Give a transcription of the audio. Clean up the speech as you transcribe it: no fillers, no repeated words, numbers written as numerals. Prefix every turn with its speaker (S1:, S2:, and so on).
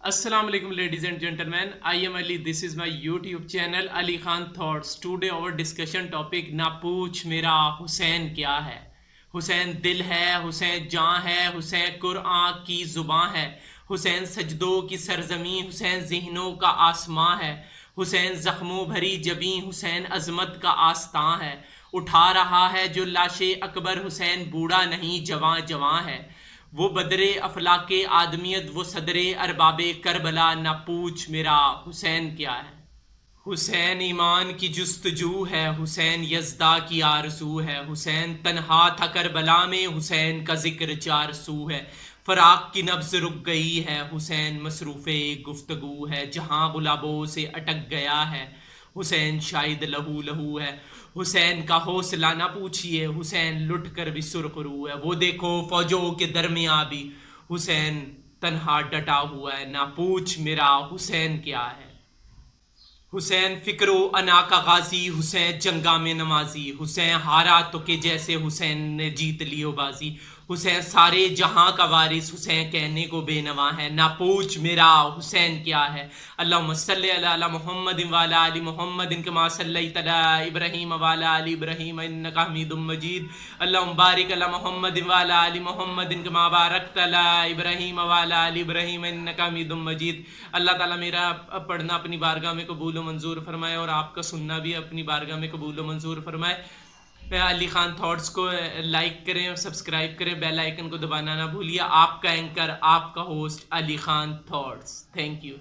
S1: Assalamu alaikum ladies and gentlemen. I am Ali. This is my YouTube channel Ali Khan Thoughts. Today our discussion topic ना पूछ मेरा हुसैन क्या है. हुसैन दिल है, हुसैन जान है, हुसैन कुरान की जुबान है, हुसैन सजदों की सरजमी, हुसैन ज़हनों का आसमां है, हुसैन जख्मों भरी जबी, हुसैन अजमत का आस्तां है. उठा रहा है जो लाशे अकबर, हुसैन बूढ़ा नहीं जवां जवां है. वो बदरे अफलाके आदमियत, वो सदरे अरबाबे करबला, ना पूछ मेरा हुसैन क्या है. हुसैन ईमान की जुस्तजू है, हुसैन यज़दा की आरज़ू है, हुसैन तन्हा था करबला में, हुसैन का जिक्र चार सू है. फराक की नब्ज़ रुक गई है, हुसैन मसरूफ़े गुफ्तगू है, जहाँ गुलाबों से अटक गया है, हुसैन शायद लहू लहू है. हुसैन का हौसला ना पूछिए, हुसैन लुट कर भी सुरखरू है. वो देखो फौजों के दरमियाँ भी हुसैन तन्हा डटा हुआ है, ना पूछ मेरा हुसैन क्या है. हुसैन फिक्रो अना का गाजी, हुसैन जंगा में नमाजी, हुसैन हारा तो के जैसे हुसैन ने जीत लियो बाजी. हुसैन सारे जहां का वारिस, हुसैन कहने को बेनवा है, ना पूछ मेरा हुसैन क्या है. अल्लाहुम्मा सल्ली अला मुहम्मद व अला आलि मुहम्मद कमा सल्लैत अला इब्राहीम व अला आलि इब्राहीम इन्नका हमीदुम मजीद. अल्लाहुम्मा बारिक अला मुहम्मद व अला आलि मुहम्मद कमा बारकत अला इब्राहीम व अला आलि इब्राहीम इन्नका हमीदुम मजीद. अल्लाह ताला मेरा पढ़ना अपनी बारगाह में कबूल व मंजूर फरमाए और आपका सुनना भी अपनी बारगाह में कबूल व मंजूर फरमाए. अली खान थॉट्स को लाइक करें और सब्सक्राइब करें, बेल आइकन को दबाना ना भूलिए. आपका एंकर, आपका host Ali Khan thoughts. Thank you.